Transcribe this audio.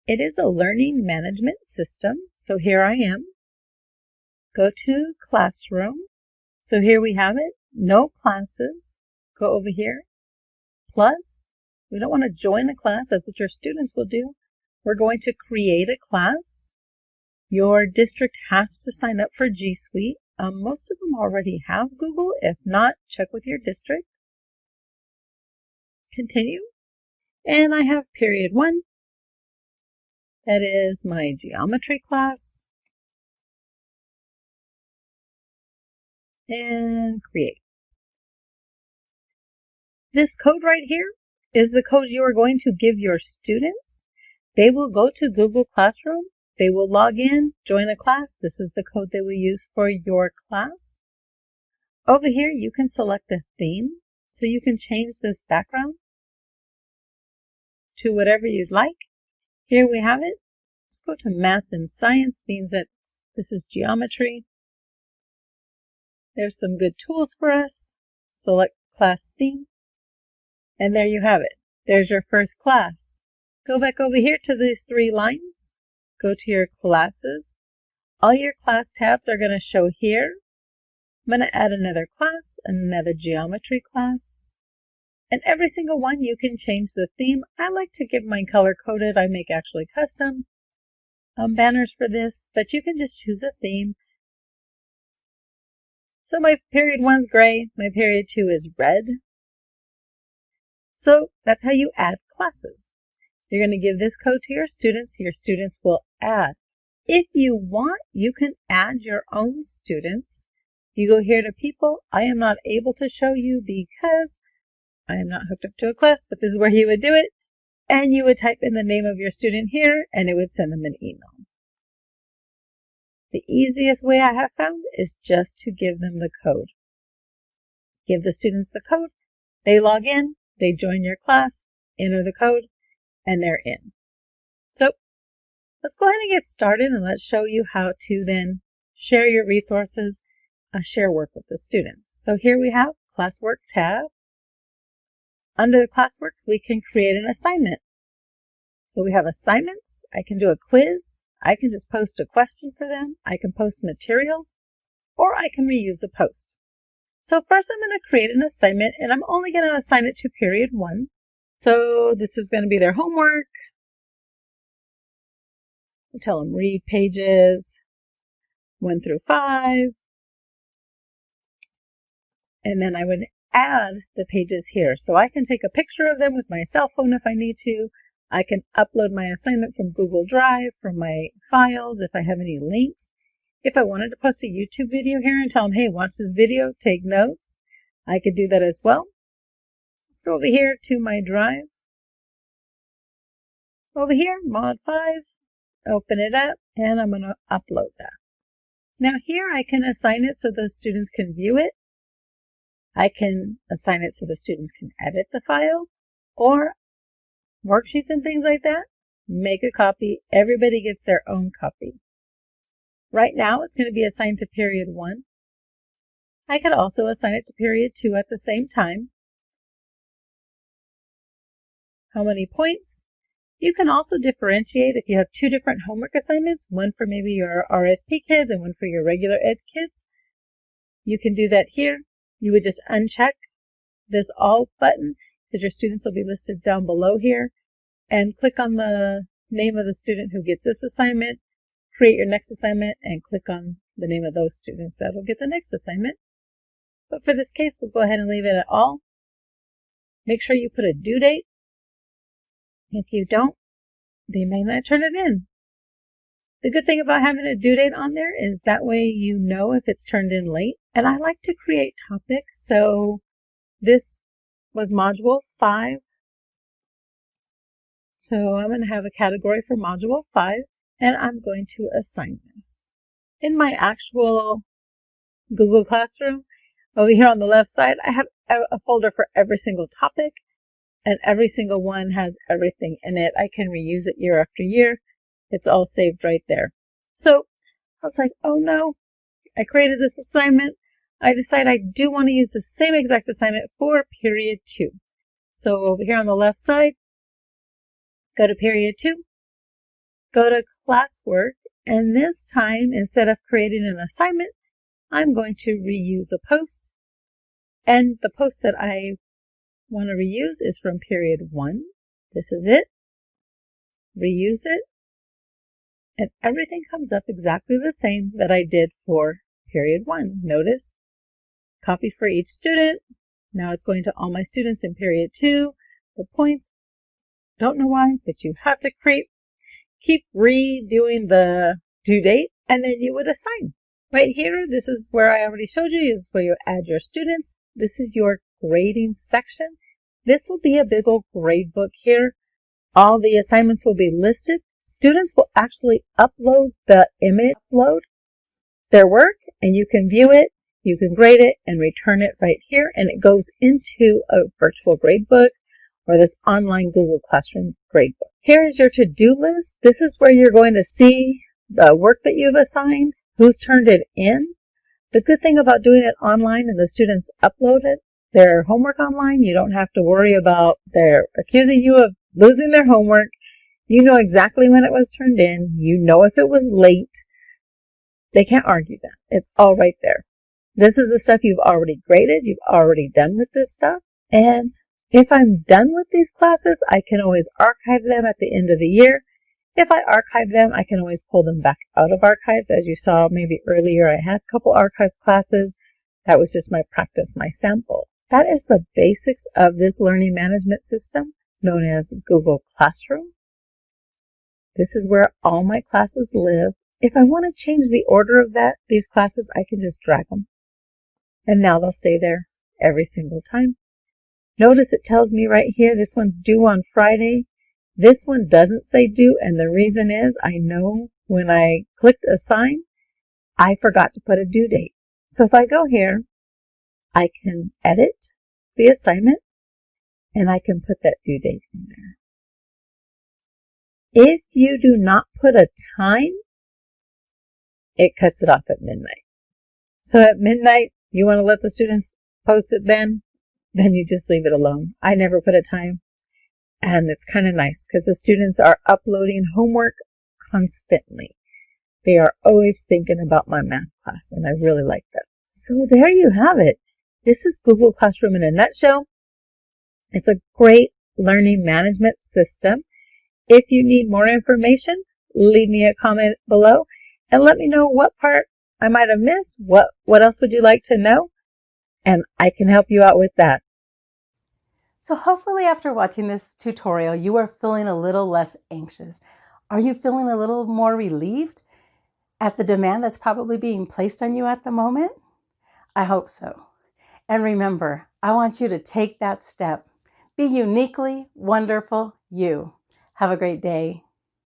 It is a learning management system. So here I am. Go to Classroom. So here we have it. No classes. Go over here. Plus, we don't want to join a class. That's what your students will do. We're going to create a class. Your district has to sign up for G Suite. Most of them already have Google. If not, check with your district. Continue. And I have period 1. That is my geometry class. And create. This code right here is the code you are going to give your students. They will go to Google Classroom. They will log in, join a class. This is the code they will use for your class. Over here, you can select a theme. So you can change this background to whatever you'd like. Here we have it. Let's go to math and science, means that this is geometry. There's some good tools for us. Select class theme. And there you have it. There's your first class. Go back over here to these 3 lines. Go to your classes. All your class tabs are going to show here. I'm going to add another class, another geometry class. And every single one you can change the theme. I like to give mine color coded. I make actually custom banners for this, but you can just choose a theme. So my period 1's gray, my period 2 is red. So that's how you add classes. You're going to give this code to your students. Your students will add. If you want, you can add your own students. You go here to people. I am not able to show you because I am not hooked up to a class, but this is where you would do it. And you would type in the name of your student here, and it would send them an email. The easiest way I have found is just to give them the code. Give the students the code. They log in. They join your class, enter the code, and they're in. So let's go ahead and get started, and let's show you how to then share your resources, share work with the students. So here we have Classwork tab. Under the Classworks, we can create an assignment. So we have assignments. I can do a quiz. I can just post a question for them. I can post materials, or I can reuse a post. So first I'm going to create an assignment, and I'm only going to assign it to period 1. So this is going to be their homework. I'll tell them read pages 1 through 5. And then I would add the pages here. So I can take a picture of them with my cell phone if I need to. I can upload my assignment from Google Drive, from my files, if I have any links. If I wanted to post a YouTube video here and tell them, hey, watch this video, take notes, I could do that as well. Let's go over here to my drive. Over here, Mod 5, open it up, and I'm going to upload that. Now here I can assign it so the students can view it. I can assign it so the students can edit the file, or worksheets and things like that. Make a copy. Everybody gets their own copy. Right now it's going to be assigned to period 1. I could also assign it to period 2 at the same time. How many points? You can also differentiate if you have 2 different homework assignments, one for maybe your RSP kids and one for your regular ed kids. You can do that here. You would just uncheck this all button because your students will be listed down below here, and click on the name of the student who gets this assignment, create your next assignment, and click on the name of those students that will get the next assignment. But for this case, we'll go ahead and leave it at all. Make sure you put a due date. If you don't, they may not turn it in. The good thing about having a due date on there is that way you know if it's turned in late. And I like to create topics. So this was module 5. So I'm going to have a category for module 5, and I'm going to assign this. In my actual Google Classroom, over here on the left side, I have a folder for every single topic, and every single one has everything in it. I can reuse it year after year. It's all saved right there. So I was like, oh no, I created this assignment. I decide I do want to use the same exact assignment for period 2. So over here on the left side, go to period 2. go to classwork, and this time, instead of creating an assignment, I'm going to reuse a post. And the post that I want to reuse is from period 1. This is it. Reuse it. And everything comes up exactly the same that I did for period 1. Notice, copy for each student. Now it's going to all my students in period 2. The points, don't know why, but you have to keep redoing the due date, and then you would assign. Right here, this is where I already showed you. This is where you add your students. This is your grading section. This will be a big old grade book here. All the assignments will be listed. Students will actually upload the image, upload their work, and you can view it, you can grade it, and return it right here, and it goes into a virtual gradebook or this online Google Classroom gradebook. Here is your to-do list. This is where you're going to see the work that you've assigned, who's turned it in. The good thing about doing it online and the students upload it, their homework online, you don't have to worry about they're accusing you of losing their homework. You know exactly when it was turned in. You know if it was late. They can't argue that. It's all right there. This is the stuff you've already graded. You've already done with this stuff. And if I'm done with these classes, I can always archive them at the end of the year. If I archive them, I can always pull them back out of archives. As you saw maybe earlier, I had a couple archive classes. That was just my practice, my sample. That is the basics of this learning management system known as Google Classroom. This is where all my classes live. If I want to change the order of these classes, I can just drag them. And now they'll stay there every single time. Notice it tells me right here, this one's due on Friday. This one doesn't say due, and the reason is I know when I clicked assign, I forgot to put a due date. So if I go here, I can edit the assignment, and I can put that due date in there. If you do not put a time, it cuts it off at midnight. So at midnight, you want to let the students post it then you just leave it alone. I never put a time, and it's kind of nice because the students are uploading homework constantly. They are always thinking about my math class, and I really like that. So there you have it. This is Google Classroom in a nutshell. It's a great learning management system. If you need more information, leave me a comment below and let me know what part I might have missed. What else would you like to know? And I can help you out with that. So hopefully after watching this tutorial, you are feeling a little less anxious. Are you feeling a little more relieved at the demand that's probably being placed on you at the moment? I hope so. And remember, I want you to take that step. Be uniquely wonderful you. Have a great day.